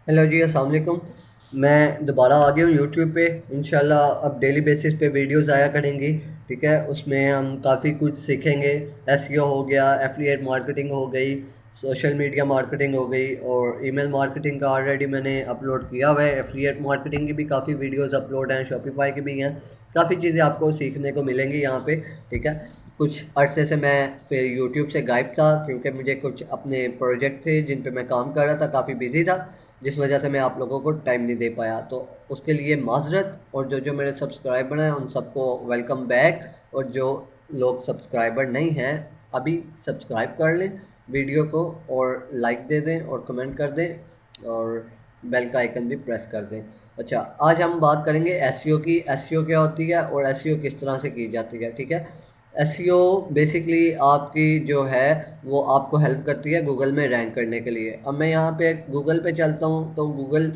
Hello जी, अस्सलाम वालेकुम। मैं दोबारा आ गया हूँ यूट्यूब पे। इंशाल्लाह अब डेली बेसिस पे वीडियोस आया करेंगी। ठीक है, उसमें हम काफ़ी कुछ सीखेंगे। एसईओ हो गया, एफिलिएट मार्केटिंग हो गई, सोशल मीडिया मार्केटिंग हो गई, और ईमेल मार्केटिंग का ऑलरेडी मैंने अपलोड किया हुआ है। एफिलिएट मार्केटिंग की भी काफ़ी वीडियोस अपलोड हैं, शॉपिफाई की भी हैं। काफ़ी चीज़ें आपको सीखने को मिलेंगी यहाँ पे। ठीक है, कुछ अरसे से मैं फिर यूट्यूब से गायब था क्योंकि मुझे कुछ अपने प्रोजेक्ट थे जिन पे मैं काम कर रहा था, काफ़ी बिजी था, जिस वजह से मैं आप लोगों को टाइम नहीं दे पाया। तो उसके लिए माजरत, और जो जो मेरे सब्सक्राइबर हैं उन सबको वेलकम बैक। और जो लोग सब्सक्राइबर नहीं हैं अभी सब्सक्राइब कर लें वीडियो को, और लाइक दे दें और कमेंट कर दें, और बेल का आइकन भी प्रेस कर दें। अच्छा, आज हम बात करेंगे एसईओ की। एसईओ क्या होती है और एसईओ किस तरह से की जाती है। ठीक है, एसईओ बेसिकली आपकी जो है वो आपको हेल्प करती है गूगल में रैंक करने के लिए। अब मैं यहाँ पे गूगल पे चलता हूँ तो गूगल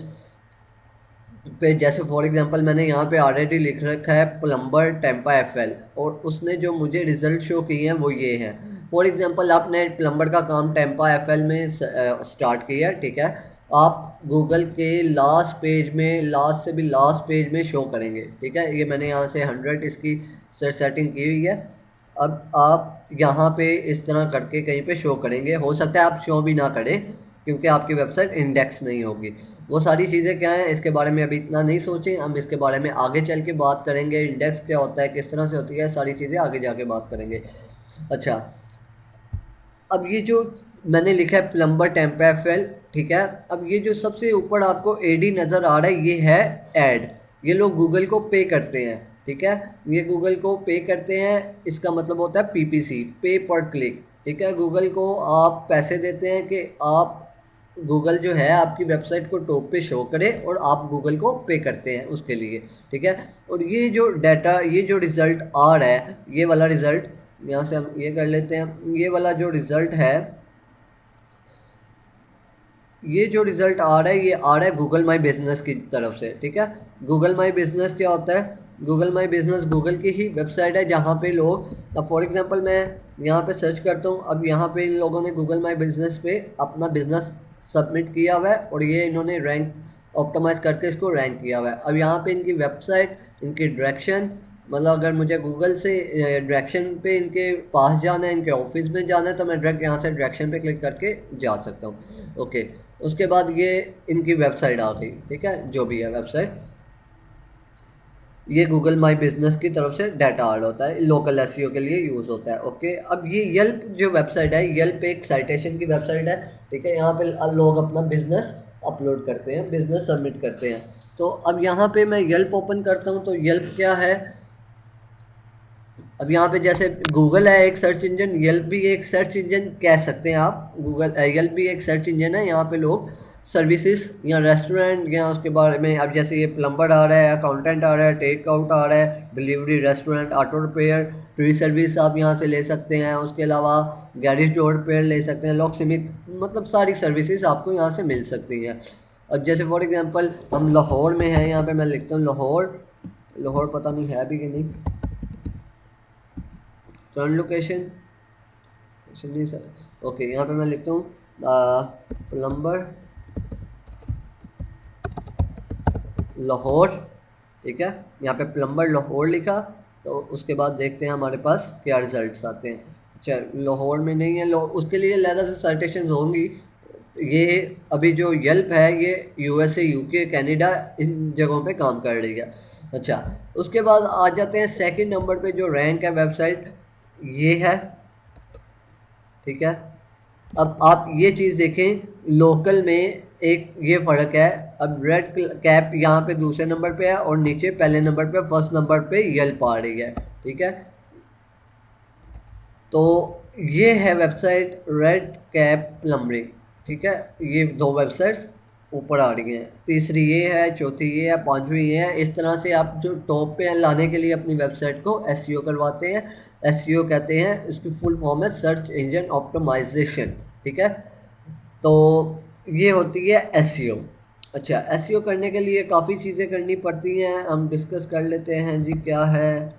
पे जैसे फॉर एग्जांपल मैंने यहाँ पे ऑलरेडी लिख रखा है प्लम्बर टेम्पा एफएल, और उसने जो मुझे रिजल्ट शो किए हैं वो ये हैं। फॉर एग्जांपल आपने प्लम्बर का काम टेम्पा एफएल में स्टार्ट किया। ठीक है, आप गूगल के लास्ट पेज में, लास्ट से भी लास्ट पेज में शो करेंगे। ठीक है, ये मैंने यहाँ से 100 इसकी सेटिंग की हुई है। अब आप यहाँ पे इस तरह करके कहीं पे शो करेंगे। हो सकता है आप शो भी ना करें क्योंकि आपकी वेबसाइट इंडेक्स नहीं होगी। वो सारी चीज़ें क्या हैं इसके बारे में अभी इतना नहीं सोचें, हम इसके बारे में आगे चल के बात करेंगे। इंडेक्स क्या होता है, किस तरह से होती है, सारी चीज़ें आगे जाके बात करेंगे। अच्छा, अब ये जो मैंने लिखा है प्लम्बर टेम्पेफेल। ठीक है, अब ये जो सबसे ऊपर आपको एडी नज़र आ रहा है ये है ऐड। ये लोग गूगल को पे करते हैं। ठीक है, ये गूगल को पे करते हैं, इसका मतलब होता है पीपीसी, पे पर क्लिक। ठीक है, गूगल को आप पैसे देते हैं कि आप, गूगल जो है आपकी वेबसाइट को टॉप पे शो करे, और आप गूगल को पे करते हैं उसके लिए। ठीक है, और ये जो डाटा, ये जो रिज़ल्ट आ रहा है, ये वाला रिज़ल्ट यहाँ से हम ये कर लेते हैं। ये वाला जो रिज़ल्ट है, ये जो रिज़ल्ट आ रहा है ये आ रहा है गूगल माई बिजनेस की तरफ से। ठीक है, गूगल माई बिजनेस क्या होता है? गूगल माई बिजनेस गूगल की ही वेबसाइट है जहाँ पे लोग, अब फॉर एग्जांपल मैं यहाँ पे सर्च करता हूँ। अब यहाँ पे इन लोगों ने गूगल माई बिजनेस पे अपना बिजनेस सबमिट किया हुआ है, और ये इन्होंने रैंक ऑप्टिमाइज़ करके इसको रैंक किया हुआ है। अब यहाँ पे इनकी वेबसाइट, इनकी डायरेक्शन, मतलब अगर मुझे गूगल से डायरेक्शन पे इनके पास जाना है, इनके ऑफिस में जाना है, तो मैं डायरेक्ट यहाँ से डायरेक्शन पे क्लिक करके जा सकता हूँ। ओके, उसके बाद ये इनकी वेबसाइट आ गई। ठीक है, जो भी है वेबसाइट, ये गूगल माई बिजनेस की तरफ से डाटा ऐड होता है, लोकल एसईओ के लिए यूज़ होता है। ओके, अब ये येल्प जो वेबसाइट है, येल्प एक साइटेशन की वेबसाइट है। ठीक है, यहाँ पे लोग अपना बिजनेस अपलोड करते हैं, बिजनेस सबमिट करते हैं। तो अब यहाँ पे मैं येल्प ओपन करता हूँ तो येल्प क्या है? अब यहाँ पे जैसे गूगल है एक सर्च इंजन, येल्प भी एक सर्च इंजन कह सकते हैं आप। गूगल येल्प भी एक सर्च इंजन है। यहाँ पे लोग सर्विसेज या रेस्टोरेंट या उसके बारे में, अब जैसे ये प्लम्बर आ रहा है, अकाउंटेंट आ रहा है, टेक आउट आ रहा है, delivery, restaurant, auto repair, tree service आप यहाँ से ले सकते हैं। उसके अलावा गैरेज डोर रिपेयर ले सकते हैं, लॉक सीमित, मतलब सारी सर्विसेज आपको यहाँ से मिल सकती हैं। अब जैसे फॉर एग्जांपल हम लाहौर में हैं, यहाँ पे मैं लिखता हूँ लाहौर। लाहौर पता नहीं है भी कि नहीं, करंट लोकेशन नहीं सर। ओके, यहाँ पे मैं लिखता हूँ प्लम्बर लाहौर। ठीक है, यहाँ पे प्लम्बर लाहौर लिखा, तो उसके बाद देखते हैं हमारे पास क्या रिजल्ट्स आते हैं। अच्छा, लाहौर में नहीं है, उसके लिए अलग से साइटेशंस होंगी। ये अभी जो येल्प है ये यूएसए, यूके, कनाडा, इन जगहों पे काम कर रही है। अच्छा, उसके बाद आ जाते हैं सेकंड नंबर पे जो रैंक है वेबसाइट, ये है। ठीक है, अब आप ये चीज़ देखें, लोकल में एक ये फ़र्क है। अब रेड कैप यहाँ पे दूसरे नंबर पे है, और नीचे पहले नंबर पे, फर्स्ट नंबर पे येल्प आ रही है। ठीक है, तो ये है वेबसाइट रेड कैप प्लम्बरिंग। ठीक है, ये दो वेबसाइट्स ऊपर आ रही हैं, तीसरी ये है, चौथी ये है, पांचवी ये है। इस तरह से आप जो टॉप पे लाने के लिए अपनी वेबसाइट को एसईओ करवाते हैं। एसईओ कहते हैं, इसकी फुल फॉर्म है सर्च इंजन ऑप्टिमाइजेशन। ठीक है, तो ये होती है एसईओ। अच्छा, एसईओ करने के लिए काफ़ी चीज़ें करनी पड़ती हैं, हम डिस्कस कर लेते हैं जी क्या है।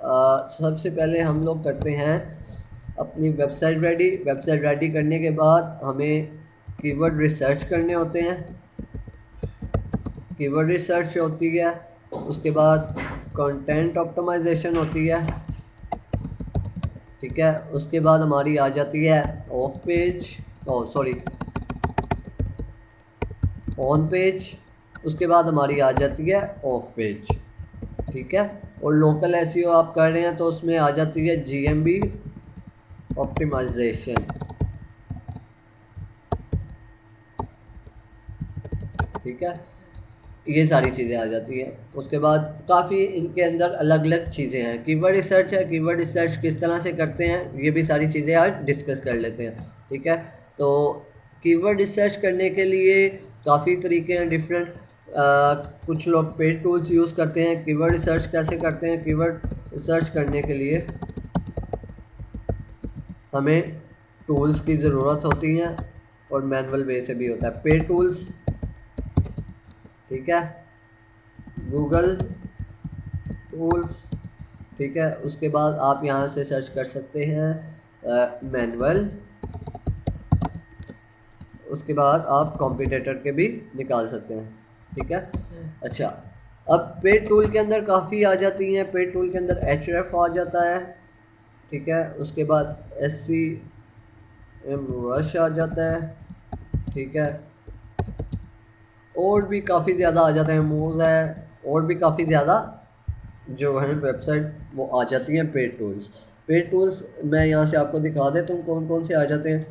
सबसे पहले हम लोग करते हैं अपनी वेबसाइट रेडी। वेबसाइट रेडी करने के बाद हमें कीवर्ड रिसर्च करने होते हैं। कीवर्ड रिसर्च होती है, उसके बाद कंटेंट ऑप्टिमाइजेशन होती है, ठीक है। उसके बाद हमारी आ जाती है of page, sorry on page. उसके बाद हमारी आ जाती है ऑफ पेज, ठीक है। और लोकल एसईओ आप कर रहे हैं तो उसमें आ जाती है जीएमबी ऑप्टिमाइजेशन, ठीक है। ये सारी चीज़ें आ जाती हैं। उसके बाद काफ़ी इनके अंदर अलग अलग चीज़ें हैं। कीवर्ड रिसर्च है, कीवर्ड रिसर्च किस तरह से करते हैं ये भी सारी चीज़ें आज डिस्कस कर लेते हैं, ठीक है। तो कीवर्ड रिसर्च करने के लिए काफ़ी तरीके हैं डिफरेंट। कुछ लोग पेड टूल्स यूज़ करते हैं। कीवर्ड रिसर्च कैसे करते हैं? कीवर्ड रिसर्च करने के लिए हमें टूल्स की ज़रूरत होती है और मैनुअल वे से भी होता है। पेड टूल्स, ठीक है, गूगल टूल्स, ठीक है। उसके बाद आप यहाँ से सर्च कर सकते हैं मैनुअल। उसके बाद आप कॉम्पिटिटर के भी निकाल सकते हैं, ठीक है। अच्छा, अब पेड टूल के अंदर काफ़ी आ जाती हैं। पेड टूल के अंदर एचरेफ आ जाता है, ठीक है। उसके बाद SEM रश आ जाता है, ठीक है। और भी काफ़ी ज़्यादा आ जाते हैं, मूव है, और भी काफ़ी ज़्यादा जो है वेबसाइट वो आ जाती हैं पेड टूल्स। पेड टूल्स मैं यहाँ से आपको दिखा देता हूँ कौन कौन से आ जाते हैं।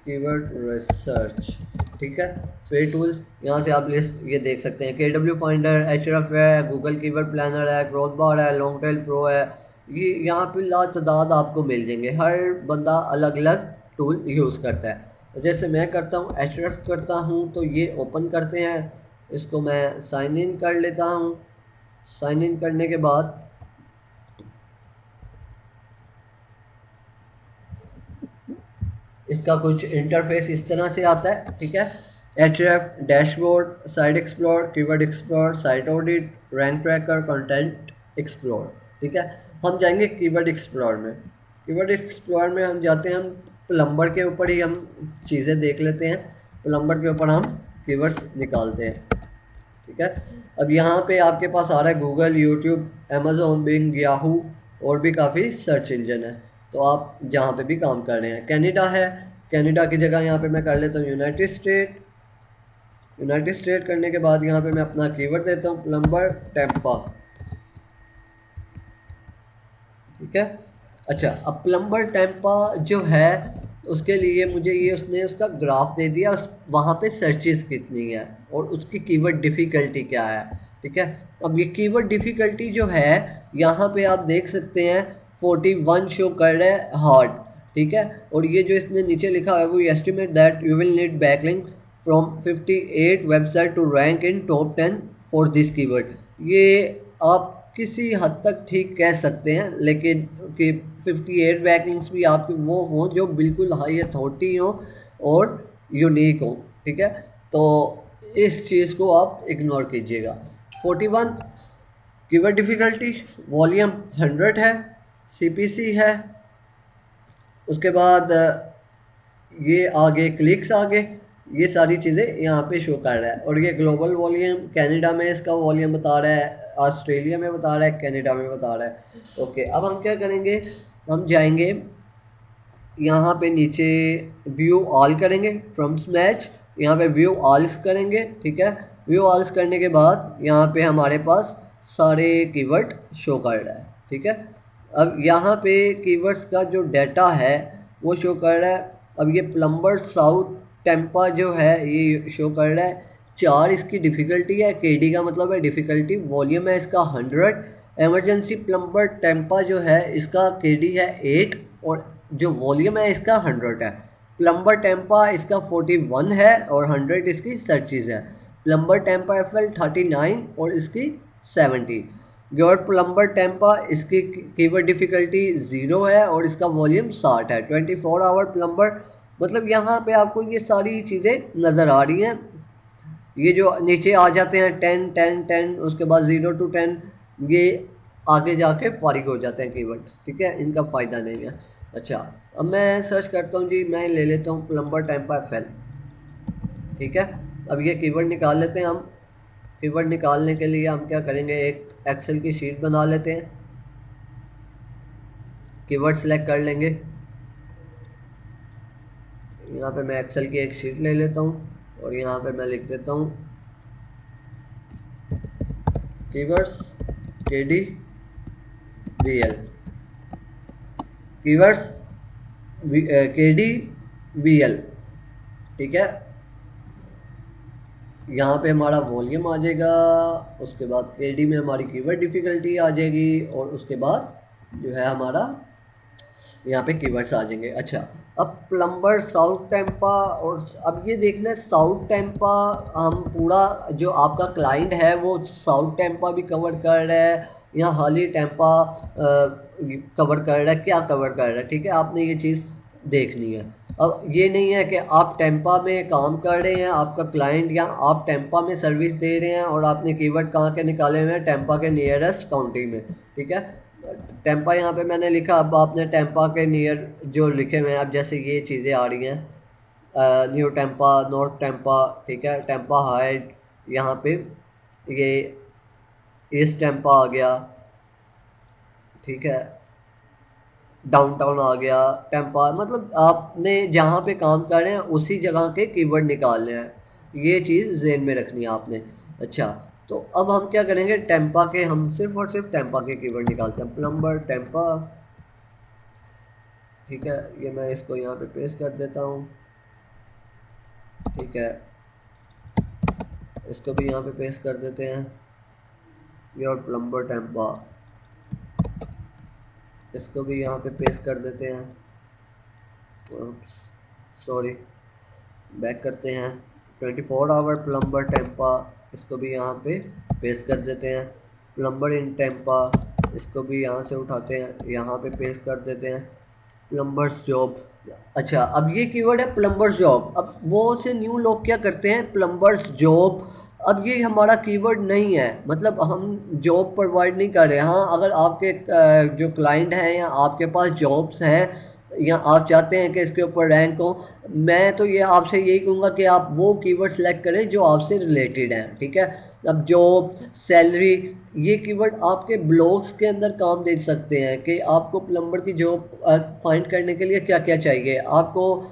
कीवर्ड रिसर्च, ठीक है। पेड टूल्स यहाँ से आप लिस्ट ये देख सकते हैं। KW फाइंडर, एचरफ है, गूगल कीवर्ड प्लानर है, ग्रोथ बार है, लॉन्ग टेल प्रो है। ये यहाँ पे लातादाद आपको मिल जाएंगे। हर बंदा अलग अलग टूल यूज़ करता है। जैसे मैं करता हूँ, एचरफ करता हूँ, तो ये ओपन करते हैं। इसको मैं साइन इन कर लेता हूँ। साइन इन करने के बाद इसका कुछ इंटरफेस इस तरह से आता है, ठीक है। HF dashboard, site explore, keyword explore, site audit, rank tracker, content explore, ठीक है। हम जाएंगे कीवर्ड एक्सप्लोर में। कीवर्ड एक्सप्लोर में हम जाते हैं, हम प्लम्बर के ऊपर ही हम चीज़ें देख लेते हैं। प्लम्बर के ऊपर हम कीवर्ड्स निकालते हैं, ठीक है। अब यहाँ पे आपके पास आ रहा है Google, YouTube, Amazon, Bing, Yahoo और भी काफ़ी सर्च इंजन है। तो आप जहाँ पे भी काम कर रहे हैं। कनाडा है, कनाडा की जगह यहाँ पे मैं कर लेता हूँ यूनाइटेड स्टेट। यूनाइटेड स्टेट करने के बाद यहाँ पे मैं अपना कीवर्ड देता हूँ प्लम्बर टेम्पा, ठीक है। अच्छा, अब प्लम्बर टेम्पा जो है उसके लिए मुझे ये उसने उसका ग्राफ दे दिया, वहाँ पे सर्चेस कितनी है और उसकी कीवर्ड डिफ़िकल्टी क्या है, ठीक है। अब ये कीवर्ड डिफ़िकल्टी जो है यहाँ पे आप देख सकते हैं 41 शो कर रहा है हार्ड, ठीक है। और ये जो इसने नीचे लिखा है वो estimate that you will need backlink from 58 website to rank in top 10 for this keyword. ये आप किसी हद तक ठीक कह सकते हैं, लेकिन कि 58 बैकलिंक्स भी आपके वो हों जो बिल्कुल हाई अथॉरिटी हों और यूनिक हों, ठीक है। तो इस चीज़ को आप इग्नोर कीजिएगा। 41 कीवर्ड डिफ़िकल्टी, वॉल्यूम 100 है, CPC है। उसके बाद ये आगे क्लिक्स आगे, ये सारी चीज़ें यहाँ पे शो कर रहा है। और ये ग्लोबल वॉल्यूम, कनाडा में इसका वॉल्यूम बता रहा है, ऑस्ट्रेलिया में बता रहा है, कनाडा में बता रहा है। ओके, अब हम क्या करेंगे, हम जाएंगे यहाँ पे नीचे व्यू ऑल करेंगे, फ्रॉम मैच यहाँ पे व्यू ऑल्स करेंगे, ठीक है। व्यू ऑल्स करने के बाद यहाँ पे हमारे पास सारे कीवर्ड शो कर रहा है, ठीक है। अब यहाँ पे कीवर्ड्स का जो डाटा है वो शो कर रहा है। अब ये प्लम्बर साउथ टेम्पा जो है ये शो कर रहा है 4, इसकी डिफ़िकल्टी है, KD का मतलब है डिफ़िकल्टी, वॉल्यूम है इसका 100। एमरजेंसी प्लम्बर टेम्पा जो है इसका KD है 8 और जो वॉल्यूम है इसका 100 है। प्लम्बर टेम्पा इसका 41 है और 100 इसकी सर्चेज है। प्लम्बर टेम्पा FL 39 और इसकी 70। योर प्लम्बर टेम्पा इसकी कीवर्ड डिफ़िकल्टी 0 है और इसका वॉल्यूम 60 है। 24 आवर प्लम्बर, मतलब यहाँ पे आपको ये सारी चीज़ें नज़र आ रही हैं। ये जो नीचे आ जाते हैं 10 10 10, उसके बाद 0 to 10, ये आगे जाके फारिग हो जाते हैं कीवर्ड, ठीक है, इनका फ़ायदा नहीं है। अच्छा, अब मैं सर्च करता हूँ जी, मैं ले लेता हूँ प्लम्बर टेम्पा एफएल। ठीक है, अब ये कीवर्ड निकाल लेते हैं हम। कीवर्ड निकालने के लिए हम क्या करेंगे, एक एक्सेल की शीट बना लेते हैं, कीवर्ड सेलेक्ट कर लेंगे। यहाँ पे मैं एक्सेल की एक शीट ले लेता हूँ और यहाँ पे मैं लिख देता हूँ कीवर्ड्स KDVL, कीवर्ड्स KDVL। ठीक है, यहाँ पे हमारा वॉल्यूम आ जाएगा, उसके बाद KD में हमारी कीवर्ड डिफ़िकल्टी आ जाएगी और उसके बाद जो है हमारा यहाँ पे कीवर्ड्स आ जाएंगे। अच्छा, अब प्लम्बर साउथ टेम्पा, और अब ये देखना है साउथ टेम्पा, हम पूरा जो आपका क्लाइंट है वो साउथ टेम्पा भी कवर कर रहा है या हाली टेम्पा कवर कर रहा है, क्या कवर कर रहा है। ठीक है, आपने ये चीज़ देखनी है। अब ये नहीं है कि आप टेम्पा में काम कर रहे हैं, आपका क्लाइंट, या आप टेम्पा में सर्विस दे रहे हैं और आपने कीवर्ड कहाँ के निकाले हुए हैं, टेम्पा के नियरेस्ट काउंटी में। ठीक है, टेम्पा यहाँ पे मैंने लिखा, अब आपने टेम्पा के नियर जो लिखे हुए हैं, अब जैसे ये चीज़ें आ रही हैं, न्यू टेम्पा, नॉर्थ टेम्पा, ठीक है, टेम्पा हाइट, यहाँ पे ये ईस्ट टेम्पा आ गया। ठीक है, डाउनटाउन आ गया, टेम्पा, मतलब आपने जहाँ पे काम कर रहे हैं उसी जगह के कीवर्ड निकालने हैं, ये चीज़ ज़हन में रखनी है आपने। अच्छा, तो अब हम क्या करेंगे, टेम्पा के हम सिर्फ और सिर्फ टेम्पा के कीवर्ड निकालते हैं, प्लम्बर टेम्पा। ठीक है, ये मैं इसको यहाँ पे पेस्ट कर देता हूँ। ठीक है, इसको भी यहाँ पे पेस्ट कर देते हैं, योर प्लम्बर टेम्पा, इसको भी यहाँ पे पेस्ट कर देते हैं। सॉरी, बैक करते हैं, 24 आवर प्लम्बर टेम्पा, इसको भी यहाँ पे पेस्ट कर देते हैं। प्लम्बर इन टेम्पा, इसको भी यहाँ से उठाते हैं, यहाँ पे पेस्ट कर देते हैं। प्लम्बर्स जॉब, अच्छा, अब ये कीवर्ड है प्लम्बर्स जॉब। अब वो से न्यू लोग क्या करते हैं, प्लम्बर्स जॉब, अब ये हमारा कीवर्ड नहीं है, मतलब हम जॉब प्रोवाइड नहीं कर रहे। हाँ, अगर आपके जो क्लाइंट हैं या आपके पास जॉब्स हैं या आप चाहते हैं कि इसके ऊपर रैंक हो, मैं तो ये आपसे यही कहूँगा कि आप वो कीवर्ड सेलेक्ट करें जो आपसे रिलेटेड हैं। ठीक है, अब जॉब, सैलरी, ये कीवर्ड आपके ब्लॉग्स के अंदर काम दे सकते हैं कि आपको प्लम्बर की जॉब फाइंड करने के लिए क्या क्या चाहिए, आपको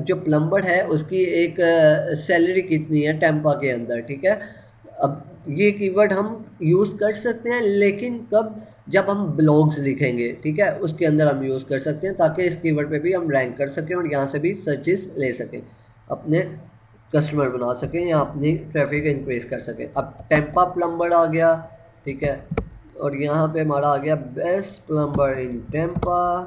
जो प्लम्बर है उसकी एक सैलरी कितनी है टेम्पा के अंदर। ठीक है, अब ये कीवर्ड हम यूज़ कर सकते हैं, लेकिन कब, जब हम ब्लॉग्स लिखेंगे। ठीक है, उसके अंदर हम यूज़ कर सकते हैं ताकि इस कीवर्ड पे भी हम रैंक कर सकें और यहाँ से भी सर्चेस ले सकें, अपने कस्टमर बना सकें या अपनी ट्रैफिक इंक्रीज कर सकें। अब टेम्पा प्लम्बर आ गया। ठीक है, और यहाँ पे हमारा आ गया बेस्ट प्लम्बर इन टेम्पा,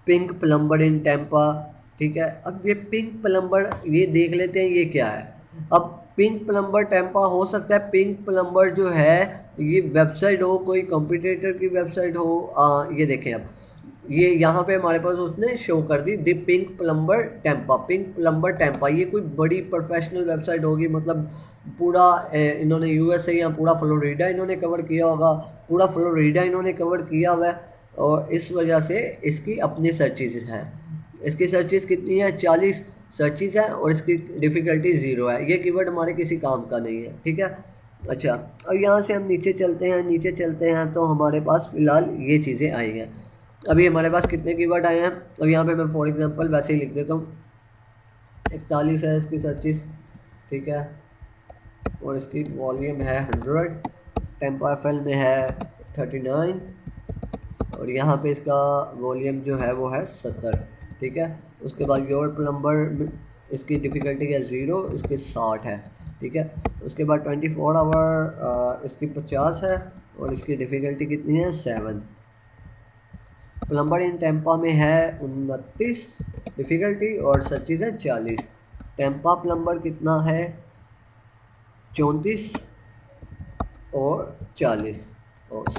पिंक प्लम्बर इन टेम्पा। ठीक है, अब ये पिंक प्लम्बर, ये देख लेते हैं ये क्या है। अब पिंक प्लम्बर टेम्पा हो सकता है, पिंक प्लम्बर जो है ये वेबसाइट हो, कोई कंपटीटर की वेबसाइट हो। ये देखें, अब ये यहाँ पे हमारे पास उसने शो कर दी, the pink plumber Tampa, pink plumber Tampa, ये कोई बड़ी प्रोफेशनल वेबसाइट होगी, मतलब पूरा इन्होंने यूएसए या पूरा फ्लोरिडा इन्होंने कवर किया होगा, पूरा फ्लोरिडा इन्होंने कवर किया हुआ है, और इस वजह से इसकी अपनी सर्चेज हैं। इसकी सर्चेज कितनी है, 40 सर्चेज है और इसकी डिफ़िकल्टी 0 है। ये कीवर्ड हमारे किसी काम का नहीं है। ठीक है, अच्छा, अब यहाँ से हम नीचे चलते हैं, नीचे चलते हैं तो हमारे पास फ़िलहाल ये चीज़ें आई हैं। अभी हमारे पास कितने कीवर्ड आए हैं, अब यहाँ पे मैं फॉर एग्जांपल वैसे ही लिख देता हूँ, 41 है इसकी सर्चेस। ठीक है, और इसकी वॉल्यूम है 100, टेम्पा एफएल में है 39, और यहाँ पे इसका वॉल्यूम जो है वो है 70। ठीक है, उसके बाद योर प्लम्बर, इसकी डिफ़िकल्टी है 0, इसकी 60 है। ठीक है, उसके बाद 24 आवर, इसकी 50 है और इसकी डिफ़िकल्टी कितनी है, 7। प्लम्बर इन टेम्पा में है 29 डिफ़िकल्टी और सर्चेज है 40। टेम्पा प्लम्बर कितना है, 34 और 40,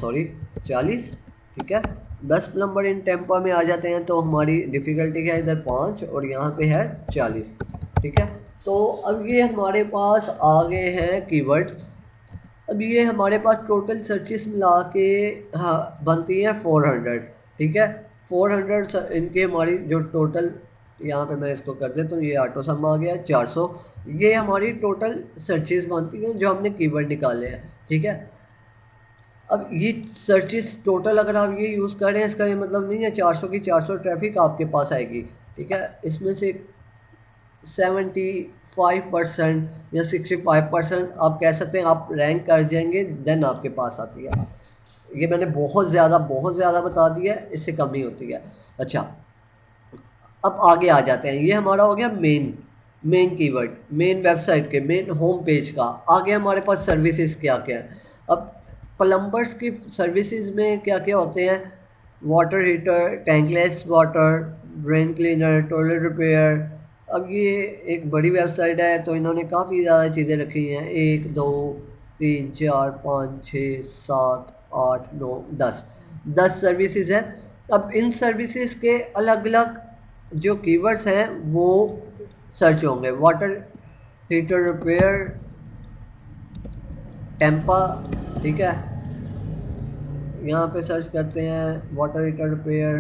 सॉरी 40। ठीक है, 10 प्लम्बर इन टेम्पा में आ जाते हैं तो हमारी डिफ़िकल्टी क्या है, इधर 5 और यहाँ पे है 40। ठीक है, तो अब ये हमारे पास आ गए हैं कीवर्ड्स। अब ये हमारे पास टोटल सर्चेस मिला के हाँ बनती है 400। ठीक है। 400 इनकी हमारी जो टोटल, यहाँ पे मैं इसको कर देता हूँ, ये ऑटो सम आ गया 400। ये हमारी टोटल सर्चेज बनती हैं जो हमने कीवर्ड निकाले हैं, ठीक है। अब ये सर्चेस टोटल अगर आप ये यूज़ कर रहे हैं, इसका ये मतलब नहीं है 400 की 400 ट्रैफिक आपके पास आएगी, ठीक है। इसमें से 75% या 65% आप कह सकते हैं आप रैंक कर जाएंगे, देन आपके पास आती है। ये मैंने बहुत ज़्यादा बता दिया है, इससे कम नहीं होती है। अच्छा, अब आगे आ जाते हैं। ये हमारा हो गया मेन कीवर्ड, मेन वेबसाइट के मेन होम पेज का। आगे हमारे पास सर्विसेज क्या क्या है। अब प्लम्बर्स की सर्विसेज में क्या क्या होते हैं, water heater, tankless water, drain cleaner, toilet repair. अब ये एक बड़ी वेबसाइट है तो इन्होंने काफ़ी ज़्यादा चीज़ें रखी हैं, 1 2 3 4 5 6 7 8 9 10 सर्विसेज है। अब इन सर्विसेज के अलग अलग जो कीवर्ड्स हैं वो सर्च होंगे। वाटर हीटर रिपेयर टेम्पा, ठीक है। यहाँ पे सर्च करते हैं वाटर हीटर रिपेयर,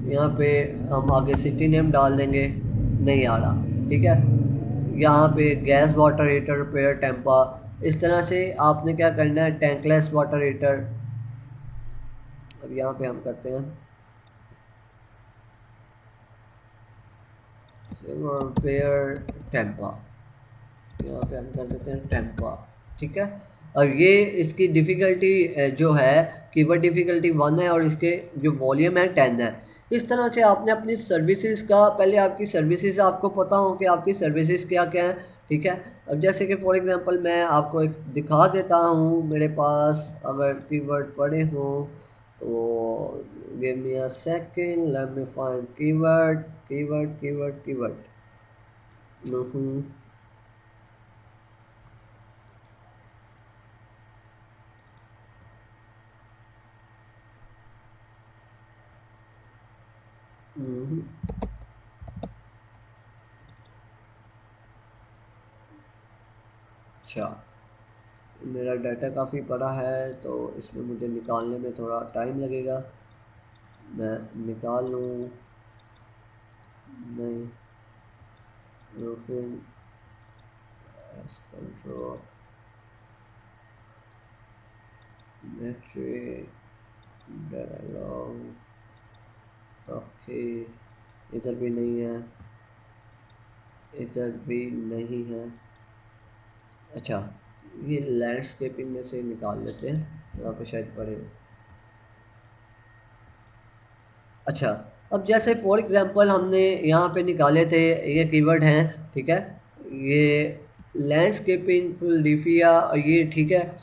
यहाँ पे हम आगे सिटी नेम डाल देंगे, नहीं आ रहा, ठीक है। यहाँ पे gas water heater repair Tampa. इस तरह से आपने क्या करना है, टैंकलेस वाटर हीटर। अब यहाँ पे हम करते हैं रिपेयर टेम्पा, यहाँ पे हम कर देते हैं टेम्पा, ठीक है। और ये इसकी डिफ़िकल्टी जो है, कीवर्ड डिफ़िकल्टी 1 है और इसके जो वॉल्यूम है 10 है। इस तरह से आपने अपनी सर्विसेज का, पहले आपकी सर्विसेज आपको पता हो कि आपकी सर्विसेज क्या क्या है, ठीक है। अब जैसे कि फॉर एग्जांपल मैं आपको एक दिखा देता हूँ, मेरे पास अगर कीवर्ड पड़े हों तो give me a second, let me find keyword keyword keyword keyword. Hmm, अच्छा, मेरा डाटा काफ़ी बड़ा है तो इसमें मुझे निकालने में थोड़ा टाइम लगेगा। मैं निकाल लूँ, नहीं, roofing S control metric dialogue, okay, इधर भी नहीं है, इधर भी नहीं है। अच्छा, ये लैंडस्केपिंग में से निकाल लेते हैं, यहाँ पे शायद पड़े। अच्छा, अब जैसे फॉर एग्जांपल हमने यहाँ पे निकाले थे, ये कीवर्ड हैं, ठीक है। ये लैंडस्केपिंग फिलडेल्फिया, ये ठीक है।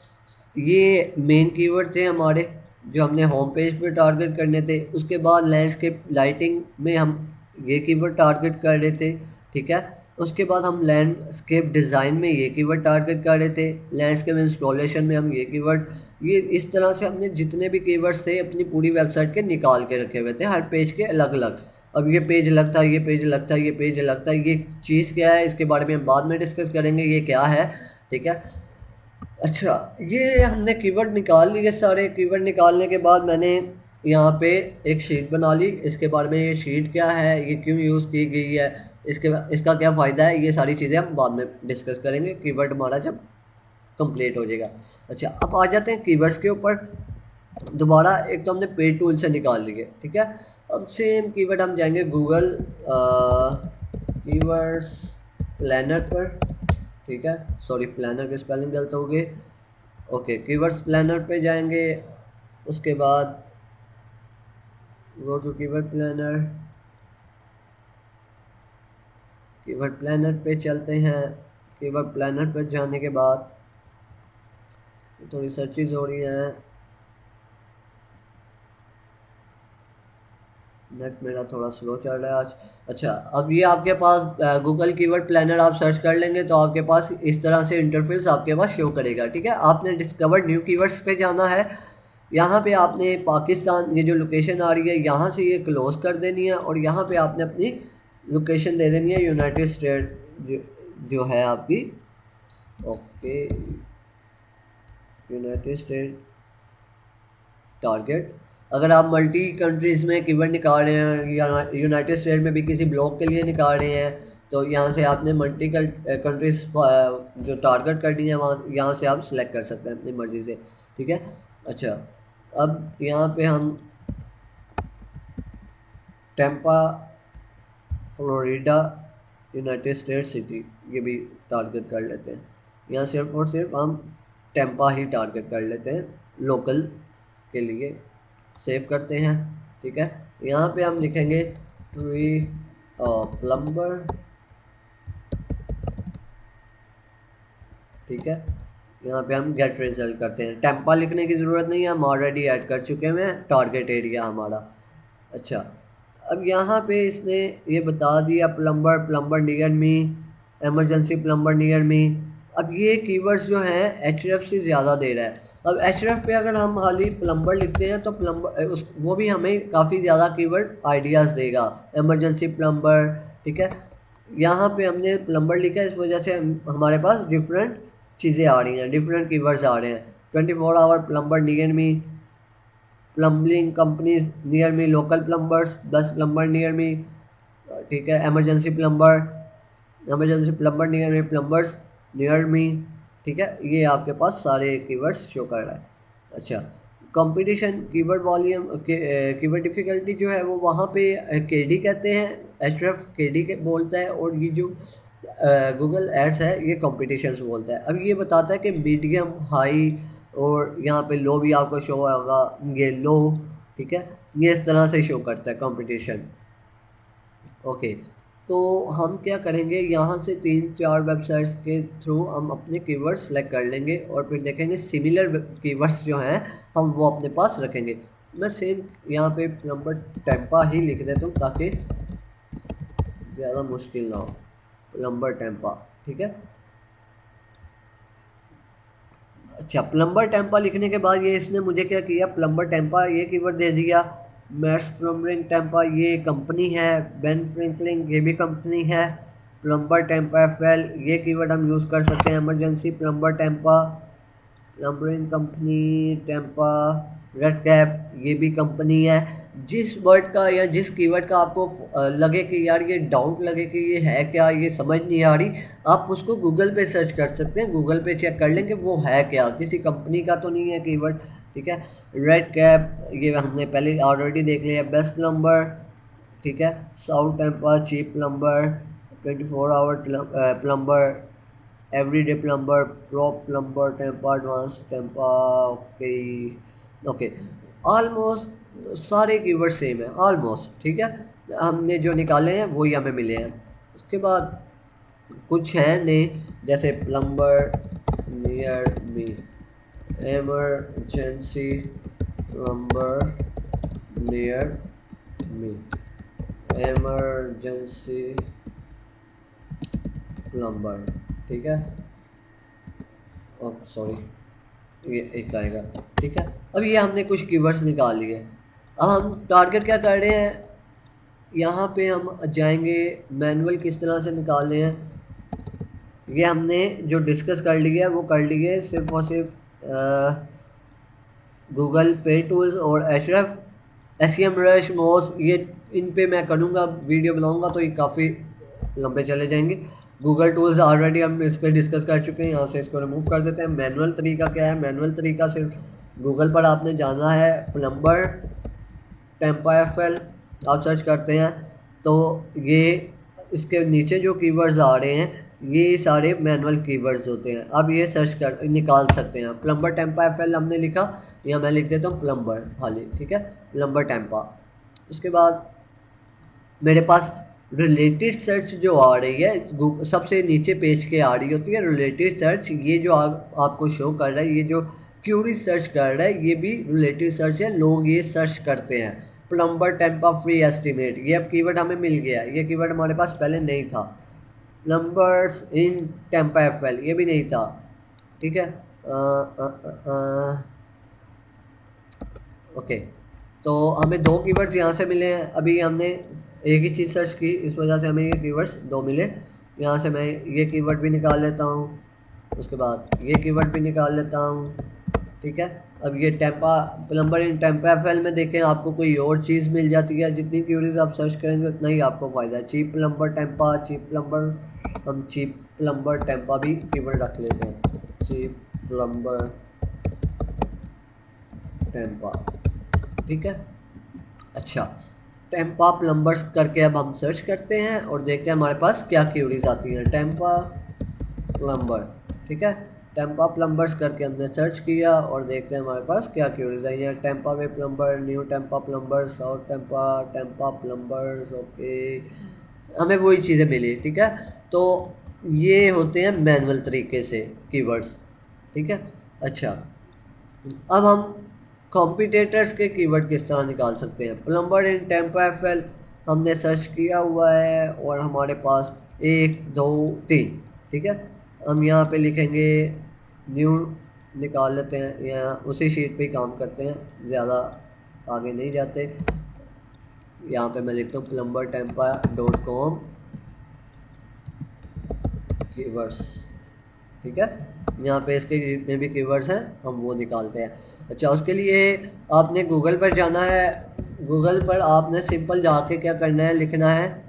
ये मेन कीवर्ड थे हमारे जो हमने होम पेज पे टारगेट करने थे। उसके बाद लैंडस्केप लाइटिंग में हम ये कीवर्ड टारगेट कर रहे थे, ठीक है। उसके बाद हम लैंडस्केप डिज़ाइन में ये कीवर्ड टारगेट कर रहे थे, लैंडस्केप इंस्टॉलेशन में हम ये कीवर्ड, ये इस तरह से हमने जितने भी कीवर्ड्स थे अपनी पूरी वेबसाइट के निकाल के रखे हुए थे, हर पेज के अलग अलग। अब ये पेज अलग था, ये पेज अलग था, ये पेज अलग था, ये चीज़ क्या है इसके बारे में हम बाद में डिस्कस करेंगे, ये क्या है, ठीक है। अच्छा, ये हमने कीवर्ड निकाल लिए सारे। कीवर्ड निकालने के बाद मैंने यहाँ पे एक शीट बना ली, इसके बारे में, ये शीट क्या है, ये क्यों यूज़ की गई है, इसका क्या फ़ायदा है, ये सारी चीज़ें हम बाद में डिस्कस करेंगे, कीवर्ड हमारा जब कंप्लीट हो जाएगा। अच्छा, अब आ जाते हैं कीवर्ड्स के ऊपर। दोबारा एक तो हमने पेड टूल से निकाल लिए, ठीक है। अब सेम कीवर्ड हम जाएंगे गूगल कीवर्ड्स प्लानर पर, ठीक है। सॉरी, प्लानर की स्पेलिंग गलत हो गई। ओके, कीवर्ड्स प्लानर पे जाएंगे। उसके बाद go to keyword planner, keyword planner पे चलते हैं। कीवर्ड प्लानर पर जाने के बाद थोड़ी सर्चेज हो रही हैं, नेट मेरा थोड़ा स्लो चल रहा है आज। अच्छा, अब ये आपके पास गूगल कीवर्ड प्लानर आप सर्च कर लेंगे तो आपके पास इस तरह से इंटरफेस आपके पास शो करेगा, ठीक है। आपने डिस्कवर न्यू कीवर्ड्स पे जाना है। यहाँ पे आपने पाकिस्तान, ये जो लोकेशन आ रही है यहाँ से ये क्लोज कर देनी है और यहाँ पे आपने अपनी लोकेशन दे देनी है यूनाइटेड स्टेट जो है आपकी, ओके, यूनाइटेड स्टेट टारगेट। अगर आप मल्टी कंट्रीज़ में कीवर्ड निकाल रहे हैं या यूनाइटेड स्टेट में भी किसी ब्लॉक के लिए निकाल रहे हैं, तो यहाँ से आपने मल्टी कंट्रीज जो टारगेट करनी है वहाँ यहाँ से आप सिलेक्ट कर सकते हैं अपनी मर्ज़ी से, ठीक है। अच्छा, अब यहाँ पे हम Tampa Florida United state city ये भी टारगेट कर लेते हैं। यहाँ सिर्फ और सिर्फ हम टेम्पा ही टारगेट कर लेते हैं लोकल के लिए। सेव करते हैं, ठीक है। यहाँ पे हम लिखेंगे ट्री प्लम्बर, ठीक है। यहाँ पे हम गेट रिजल्ट करते हैं, टेम्पा लिखने की ज़रूरत नहीं है, हम ऑलरेडी ऐड कर चुके हैं टारगेट एरिया हमारा। अच्छा, अब यहाँ पे इसने ये बता दिया प्लम्बर, प्लम्बर नियर मी, इमरजेंसी प्लम्बर नियर मी। अब ये कीवर्ड्स जो हैं एचरेफ से ज़्यादा दे रहा है। अब एचरेफ पे अगर हम खाली प्लम्बर लिखते हैं तो प्लम्बर उस वो भी हमें काफ़ी ज़्यादा कीवर्ड आइडियाज़ देगा, इमरजेंसी प्लम्बर, ठीक है। यहाँ पे हमने प्लम्बर लिखा है, इस वजह से हमारे पास डिफरेंट चीज़ें आ रही हैं, डिफरेंट कीवर्ड्स आ रहे हैं। 24 hour plumber near me, plumbing companies near me, local plumbers 10 plumber near me, ठीक है। Emergency plumber, emergency plumber near me, plumbers near me, ठीक है। ये आपके पास सारे कीवर्ड्स शो कर रहा है। अच्छा, competition keyword volume keyword difficulty जो है वो वहाँ पे केडी कहते हैं, एचरेफ केडी के बोलता है, और ये जो गूगल एड्स है ये कंपटीशंस बोलता है। अब ये बताता है कि मीडियम, हाई और यहाँ पे लो भी आपको शो होगा, ये लो, ठीक है। ये इस तरह से शो करता है कंपटीशन। ओके, तो हम क्या करेंगे, यहाँ से 3-4 वेबसाइट्स के थ्रू हम अपने कीवर्ड्स सेलेक्ट कर लेंगे और फिर देखेंगे सिमिलर कीवर्ड्स जो हैं हम वो अपने पास रखेंगे। मैं सेम यहाँ पे नंबर टेम्पा ही लिख देता हूँ ताकि ज़्यादा मुश्किल ना हो, प्लम्बर टेम्पा, ठीक है। अच्छा, प्लम्बर टेम्पा लिखने के बाद ये इसने मुझे क्या किया, प्लम्बर टेम्पा ये कीवर्ड दे दिया। मैट्स प्लम्बिंग टेम्पा ये कंपनी है, बेन फ्रैंकलिन ये भी कंपनी है। प्लम्बर टेम्पा एफएल ये कीवर्ड हम यूज़ कर सकते हैं। Emergency plumber Tampa, plumbing company Tampa, red cap ये भी कंपनी है। जिस वर्ड का या जिस कीवर्ड का आपको लगे कि यार ये डाउट लगे कि ये है क्या, ये समझ नहीं आ रही, आप उसको गूगल पे सर्च कर सकते हैं, गूगल पे चेक कर लेंगे वो है क्या, किसी कंपनी का तो नहीं है कीवर्ड, ठीक है। रेड कैप ये हमने पहले ऑलरेडी देख लिया। बेस्ट प्लम्बर, ठीक है। South Tampa, cheap plumber, 24 hour plumber, everyday plumber, pro plumber, Tampa advance Tampa, okay okay. Almost सारे कीवर्ड सेम है ऑलमोस्ट, ठीक है। हमने जो निकाले हैं वही हमें मिले हैं। उसके बाद कुछ हैं नए, जैसे प्लम्बर नियर मी, एमरजेंसी प्लम्बर नियर मी, एमरजेंसी प्लम्बर, ठीक है। ओह सॉरी, ये एक आएगा, ठीक है। अब ये हमने कुछ कीवर्ड्स निकाल लिए। अब हम टारगेट क्या कर रहे हैं, यहाँ पे हम जाएंगे मैनुअल किस तरह से निकालने हैं, ये हमने जो डिस्कस कर लिया है वो कर लिए सिर्फ और सिर्फ गूगल पे टूल्स और एशरफ, एसईएम रश, मोस, ये इन पे मैं करूँगा वीडियो बनाऊँगा तो ये काफ़ी लंबे चले जाएंगे। गूगल टूल्स ऑलरेडी हम इस पर डिस्कस कर चुके हैं, यहाँ से इसको रिमूव कर देते हैं। मैनुअल तरीका क्या है, मैनुअल तरीका सिर्फ गूगल पर आपने जाना है, प्लम्बर टेम्पा एफएल आप सर्च करते हैं तो ये इसके नीचे जो कीवर्ड्स आ रहे हैं ये सारे मैनुअल कीवर्ड्स होते हैं। अब ये सर्च कर निकाल सकते हैं। प्लम्बर टेम्पा एफएल हमने लिखा, या मैं लिख देता हूँ प्लम्बर खाली, ठीक है, प्लम्बर टेम्पा। उसके बाद मेरे पास रिलेटेड सर्च जो आ रही है सबसे नीचे पेज के आ रही होती है रिलेटेड सर्च, ये जो आपको शो कर रहा है, ये जो क्यूरी सर्च कर रहा है ये भी रिलेटेड सर्च है, लोग ये सर्च करते हैं। प्लम्बर टेम्पा फ्री एस्टीमेट ये अब कीवर्ड हमें मिल गया, ये कीवर्ड हमारे पास पहले नहीं था। प्लम्बर्स इन टेम्पा एफएल ये भी नहीं था, ठीक है। ओके, तो हमें 2 कीवर्ड्स यहाँ से मिले हैं। अभी हमने एक ही चीज़ सर्च की, इस वजह से हमें ये कीवर्ड्स 2 मिले। यहाँ से मैं ये कीवर्ड भी निकाल लेता हूँ, उसके बाद ये कीवर्ड भी निकाल लेता हूँ, ठीक है। अब ये टेम्पा प्लम्बर इन टेम्पा एफएल में देखें आपको कोई और चीज़ मिल जाती है, जितनी क्यूरीज आप सर्च करेंगे उतना ही आपको फ़ायदा है। Cheap plumber Tampa, cheap plumber, हम चीप प्लम्बर टेम्पा भी कीवर्ड रख लेते हैं, चीप प्लम्बर टेम्पा, ठीक है। अच्छा, टेम्पा प्लम्बर्स करके अब हम सर्च करते हैं और देखते हैं हमारे पास क्या क्यूरीज आती हैं। टेम्पा प्लम्बर, ठीक है, टेम्पा प्लम्बर्स करके हमने सर्च किया और देखते हैं हमारे पास क्या क्यूरीज आई हैं। Tampa way plumber, new Tampa plumbers, south Tampa, Tampa plumbers, okay, हमें वही चीज़ें मिली, ठीक है। तो ये होते हैं मैनुअल तरीके से कीवर्ड्स, ठीक है। अच्छा, अब हम कॉम्पिटिटर्स के कीवर्ड किस तरह निकाल सकते हैं। प्लम्बर इन टेम्पा एफएल हमने सर्च किया हुआ है और हमारे पास 1 2 3, ठीक है। हम यहाँ पे लिखेंगे न्यू, निकाल लेते हैं, यहाँ उसी शीट पे ही काम करते हैं, ज़्यादा आगे नहीं जाते। यहाँ पे मैं लिखता हूँ plumbertempa.com कीवर्ड्स, ठीक है। यहाँ पे इसके जितने भी कीवर्ड्स हैं हम वो निकालते हैं। अच्छा, उसके लिए आपने गूगल पर जाना है। गूगल पर आपने सिंपल जाके क्या करना है, लिखना है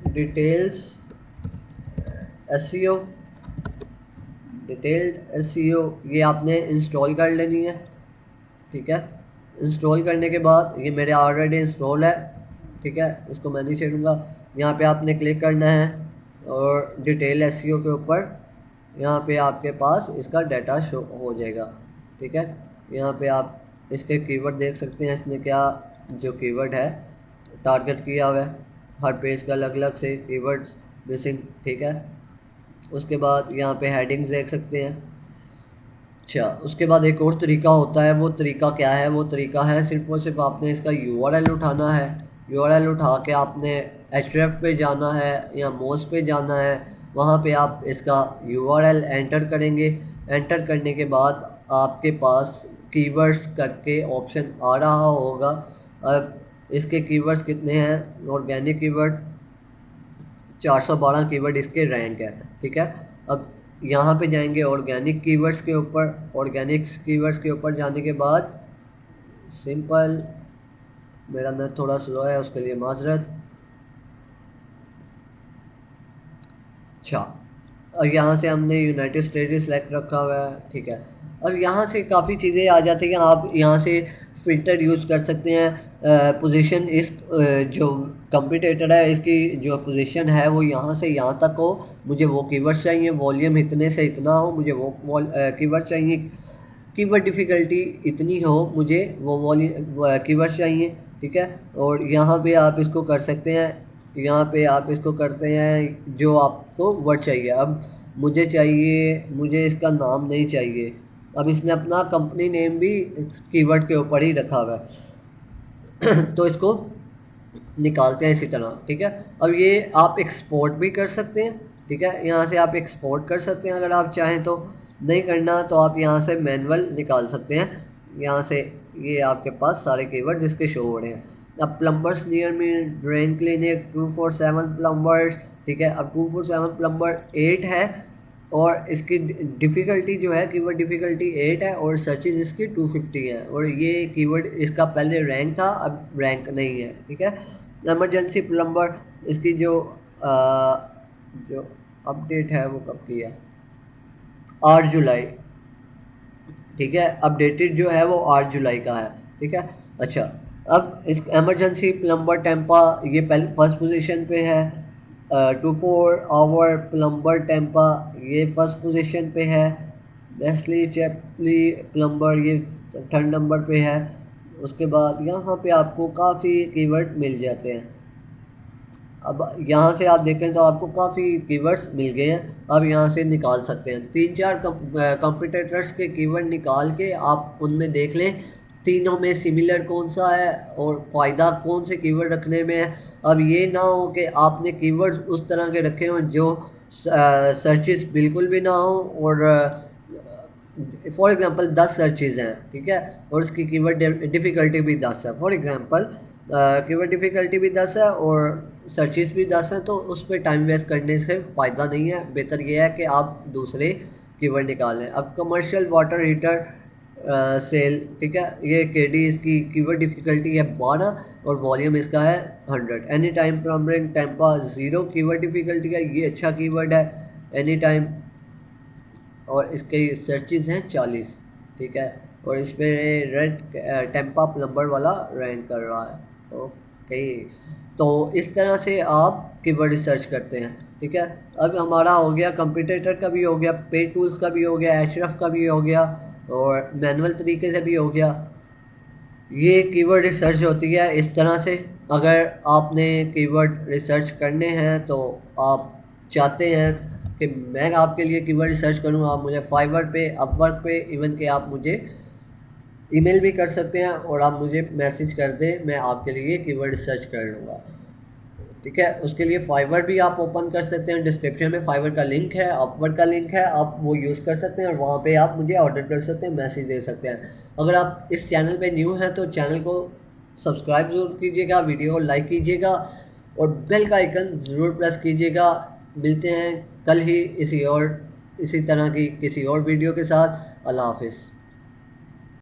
डिटेल्स एसईओ, डिटेल्ड एसईओ, ये आपने इंस्टॉल कर लेनी है, ठीक है। इंस्टॉल करने के बाद ये मेरे ऑलरेडी इंस्टॉल है, ठीक है, इसको मैं नहीं छेड़ूंगा। यहाँ पे आपने क्लिक करना है और डिटेल एसईओ के ऊपर यहाँ पे आपके पास इसका डाटा शो हो जाएगा, ठीक है। यहाँ पे आप इसके कीवर्ड देख सकते हैं, इसने क्या जो कीवर्ड है टारगेट किया हुआ है, हर पेज का अलग अलग से कीवर्ड्स मिसिंग, ठीक है। उसके बाद यहाँ पे हेडिंग्स देख सकते हैं। अच्छा, उसके बाद एक और तरीका होता है, वो तरीका क्या है, वो तरीका है सिर्फ और सिर्फ आपने इसका यूआरएल उठाना है। यूआरएल उठा के आपने एचरेफ पे जाना है या मोज पे जाना है, वहाँ पे आप इसका यूआरएल एंटर करेंगे। एंटर करने के बाद आपके पास कीवर्ड्स करके ऑप्शन आ रहा होगा। अब इसके कीवर्ड्स कितने हैं, ऑर्गेनिक कीवर्ड 412 कीवर्ड इसके रैंक है, ठीक है। अब यहाँ पे जाएंगे ऑर्गेनिक कीवर्ड्स के ऊपर, ऑर्गेनिक कीवर्ड्स के ऊपर जाने के बाद सिंपल, मेरा नेट थोड़ा स्लो है उसके लिए माजरत। अच्छा, और यहाँ से हमने यूनाइटेड स्टेट्स सेलेक्ट रखा हुआ है, ठीक है। अब यहाँ से काफ़ी चीज़ें आ जाती हैं, आप यहाँ से फ़िल्टर यूज़ कर सकते हैं। पोजीशन इस जो कंपटीटर है इसकी जो पोजीशन है वो यहाँ से यहाँ तक हो, मुझे वो कीवर्ड्स चाहिए, वॉल्यूम इतने से इतना हो, मुझे वो कीवर्ड चाहिए, कीवर्ड डिफ़िकल्टी इतनी हो, मुझे वो वॉल्यूम कीवर्ड्स चाहिए, ठीक है। और यहाँ पे आप इसको कर सकते हैं, यहाँ पे आप इसको करते हैं जो आपको वर्ड चाहिए। अब मुझे चाहिए, मुझे इसका नाम नहीं चाहिए, अब इसने अपना कंपनी नेम भी कीवर्ड के ऊपर ही रखा हुआ है तो इसको निकालते हैं इसी तरह, ठीक है। अब ये आप एक्सपोर्ट भी कर सकते हैं, ठीक है, यहाँ से आप एक्सपोर्ट कर सकते हैं अगर आप चाहें तो। नहीं करना तो आप यहाँ से मैनुअल निकाल सकते हैं, यहाँ से ये आपके पास सारे कीवर्ड्स इसके शो हो रहे हैं। अब प्लम्बर्स नियर मी, ड्रेन क्लिनिक 247 प्लम्बर्स, ठीक है। अब 247 प्लम्बर 8 है और इसकी डिफ़िकल्टी जो है कीवर्ड डिफ़िकल्टी 8 है और सर्चेज इसकी 250 है, और ये कीवर्ड इसका पहले रैंक था, अब रैंक नहीं है, ठीक है। इमरजेंसी प्लम्बर, इसकी जो अपडेट है वो कब की है, 8 जुलाई, ठीक है। अपडेटेड जो है वो 8 जुलाई का है, ठीक है। अच्छा, अब इस इमरजेंसी प्लम्बर टेम्पा ये फर्स्ट पोजीशन पे है। 24 आवर प्लम्बर टेम्पा ये फर्स्ट पोजीशन पे है। वेस्ली चैपली प्लम्बर ये थर्ड नंबर पे है। उसके बाद यहाँ पे आपको काफ़ी कीवर्ड मिल जाते हैं। अब यहाँ से आप देखें तो आपको काफ़ी कीवर्ड्स मिल गए हैं, अब यहाँ से निकाल सकते हैं। 3-4 कंपटीटर्स के कीवर्ड निकाल के आप उनमें देख लें तीनों में सिमिलर कौन सा है और फ़ायदा कौन से कीवर्ड रखने में है। अब ये ना हो कि आपने कीवर्ड्स उस तरह के रखे हों जो सर्चेस बिल्कुल भी ना हो, और फॉर एग्जांपल 10 सर्चेज हैं, ठीक है, और उसकी कीवर्ड डिफ़िकल्टी भी 10 है। फॉर एग्जांपल कीवर्ड डिफ़िकल्टी भी 10 है और सर्चेस भी 10 हैं, तो उस पर टाइम वेस्ट करने से फ़ायदा नहीं है। बेहतर यह है कि आप दूसरे कीवर्ड निकालने हैं। अब कमर्शियल वाटर हीटर सेल, ठीक है, ये केडी इसकी कीवर्ड डिफ़िकल्टी है 12 और वॉल्यूम इसका है 100। Any time plumbing Tampa 0 keyword difficulty है, ये अच्छा कीवर्ड है एनी टाइम, और इसके सर्चेस हैं 40, ठीक है, और इस पर रेड टेम्पा प्लम्बर वाला रैंक कर रहा है। ओके, तो इस तरह से आप कीवर्ड रिसर्च करते हैं, ठीक है। अब हमारा हो गया कंप्यूटेटर का भी हो गया, पे टूल्स का भी हो गया, एशरफ का भी हो गया, और मैनुअल तरीके से भी हो गया। ये कीवर्ड रिसर्च होती है इस तरह से। अगर आपने कीवर्ड रिसर्च करने हैं तो आप चाहते हैं कि मैं आपके लिए कीवर्ड रिसर्च करूं, आप मुझे फाइवर पे, अपवर्क पे, इवन कि आप मुझे ईमेल भी कर सकते हैं और आप मुझे मैसेज कर दें, मैं आपके लिए कीवर्ड रिसर्च कर लूँगा, ठीक है। उसके लिए फाइवर भी आप ओपन कर सकते हैं, डिस्क्रिप्शन में फाइवर का लिंक है, अपवर्क का लिंक है, आप वो यूज़ कर सकते हैं और वहाँ पे आप मुझे ऑर्डर कर सकते हैं, मैसेज दे सकते हैं। अगर आप इस चैनल पे न्यू हैं तो चैनल को सब्सक्राइब ज़रूर कीजिएगा, वीडियो को लाइक कीजिएगा और बेल का आइकन ज़रूर प्रेस कीजिएगा। मिलते हैं कल ही इसी तरह की किसी और वीडियो के साथ। अल्लाह हाफिज़।